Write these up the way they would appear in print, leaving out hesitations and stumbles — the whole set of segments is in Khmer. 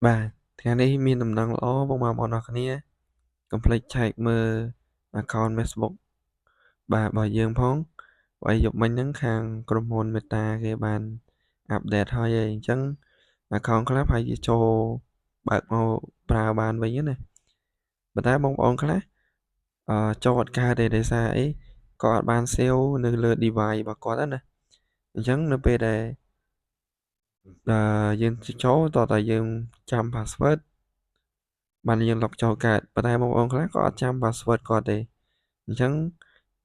បាទថ្ងៃនេះមានដំណឹងល្អមកបងប្អូនអរគ្នាកុំភ្លេចឆែកមើល account Facebook បាទរបស់យើងផងព្រោះឯយប់មិញហ្នឹងខាងក្រុមហ៊ុន Meta គេបានអាប់ដេតហើយឯងអញ្ចឹង account ខ្លះប្រហែលជាចូលបើកមកប្រើបានវិញណាប៉ុន្តែបងប្អូនខ្លះចូលអត់កើតទេដោយសារអីគាត់អត់បាន save នៅលើ device របស់គាត់ណាអញ្ចឹងនៅពេលដែលយើងចូលតោះតែយើងចាំ password បានយើង log ចូលកើតប៉ុន្តែបងប្អូនខ្លះក៏អត់ចាំ password គាត់ទេអញ្ចឹង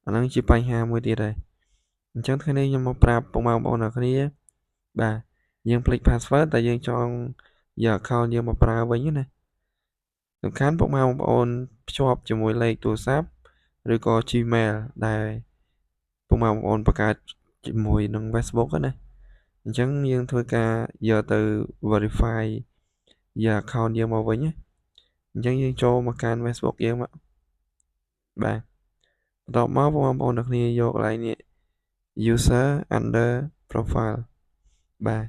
អាហ្នឹងជាបញ្ហាមួយទៀតដែរអញ្ចឹងថ្ងៃនេះខ្ញុំមកប្រាប់ពុកម៉ែបងប្អូនអរគ្នាបាទយើងភ្លេច password តែយើងចង់យក account យើងមកប្រើវិញណាសំខាន់ពុកម៉ែបងប្អូនភ្ជាប់ជាមួយលេខទូរស័ព្ទឬក៏ Gmail ដែលពុកម៉ែបងប្អូនបង្កើតជាមួយនឹង Facebook ណាអញ្ចឹងយើងធ្វើការយកទៅ verify យក account យើងមកវិញណាអញ្ចឹងយើងចូលមកកាន់ Facebook យើងមកបាទបន្ទាប់មកបងប្អូនទាំងគ្នាយកកន្លែងនេះ user under profile បាទ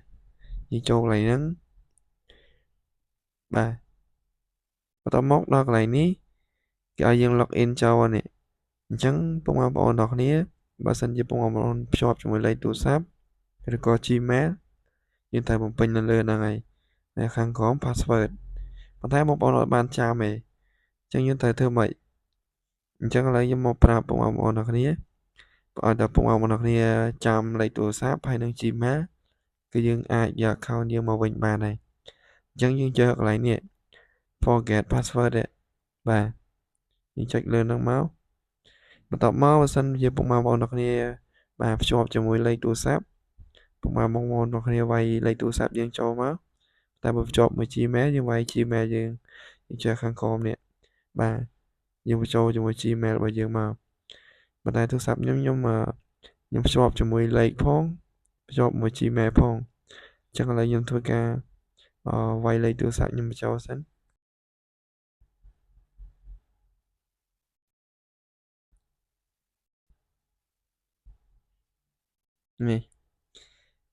យើងចូលកន្លែងហ្នឹងបាទបន្ទាប់មកដល់កន្លែងនេះគេឲ្យយើង log in ចូលនេះអញ្ចឹងបងប្អូនទាំងគ្នាបើសិនជាបងប្អូនភ្ជាប់ជាមួយលេខទូរស័ព្ទឬក៏ Gmail យើងត្រូវបំពេញនៅលើហ្នឹងហើយនៅខាងក្រោម password ប៉ុន្តែបងប្អូនអត់បានចាំទេអញ្ចឹងយើងត្រូវធ្វើម៉េចអញ្ចឹងឥឡូវខ្ញុំមកប្រាប់បងប្អូនទាំងគ្នាឲ្យតែបងប្អូនទាំងគ្នាចាំលេខទូរស័ព្ទហើយនិង Gmail គឺយើងអាចយក account យើងមកវិញបានហើយអញ្ចឹងយើងចូលកន្លែងនេះ forget password បាទយើងចុចលើហ្នឹងមកបន្ទាប់មកបើសិនជាពុកម៉ែបងប្អូនទាំងគ្នាបាទភ្ជាប់ជាមួយលេខទូរស័ព្ទពុកម៉ែបងប្អូនទាំងគ្នាវាយលេខទូរស័ព្ទយើងចូលមកតែបើភ្ជាប់មួយ Gmail យើងវាយ Gmail យើងចុចខាងក្រោមនេះបាទយើងបញ្ចូលជាមួយ Gmail របស់យើងមកប៉ុន្តែទូរស័ព្ទខ្ញុំភ្ជាប់ជាមួយលេខផងភ្ជាប់មួយ Gmail ផងអញ្ចឹងឥឡូវខ្ញុំធ្វើការវាយលេខទូរស័ព្ទខ្ញុំបញ្ចូលសិននេះ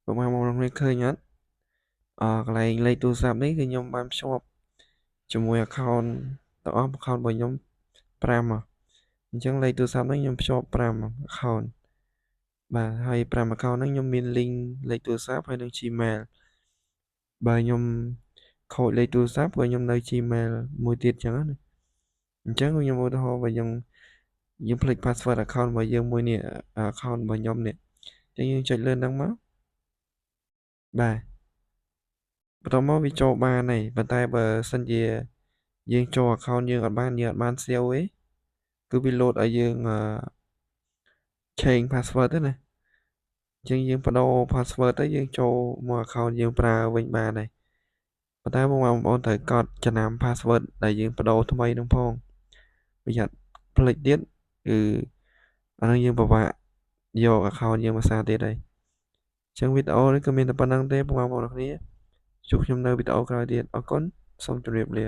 បងប្អូនគ្នាឃើញអត់កន្លែងលេខទូរស័ព្ទនេះគឺខ្ញុំបានភ្ជាប់ជាមួយ account ទាំងអស់ account របស់ខ្ញុំ5អញ្ចឹងលេខទូរស័ព្ទនេះខ្ញុំភ្ជាប់5 account បាទហើយ5 account ហ្នឹងខ្ញុំមាន link លេខទូរស័ព្ទហើយនិង Gmail បើខ្ញុំខូចលេខទូរស័ព្ទក៏ខ្ញុំនៅ Gmail មួយទៀតអញ្ចឹងណាអញ្ចឹងខ្ញុំឧទាហរណ៍បើយើងភ្លេច password account របស់យើងមួយនេះ account របស់ខ្ញុំនេះអញ្ចឹងយើងចុចលើហ្នឹងមកបាទបន្ទាប់មកវាចូលបានហើយប៉ុន្តែបើសិនជាយើងចូល account យើងអត់បាន save ទេគឺវា load ឲ្យយើងchange password ទេណាអញ្ចឹងយើងបដូរ password ទៅយើងចូលមក account យើងប្រើវិញបានហើយប៉ុន្តែបងប្អូនត្រូវកត់ចំណាំ password ដែលយើងបដូរថ្មីហ្នឹងផងប្រយ័ត្នភ្លេចទៀតគឺអាហ្នឹងយើងពិបាកយក account យើងមកសារទៀតហើយអញ្ចឹងវីដេអូនេះក៏មានតែប៉ុណ្្នឹងទេបងប្អូនគ្នាជួបខ្ញុំនៅវីដេអូក្រោយទៀតអរគុណសូមជម្រាបលា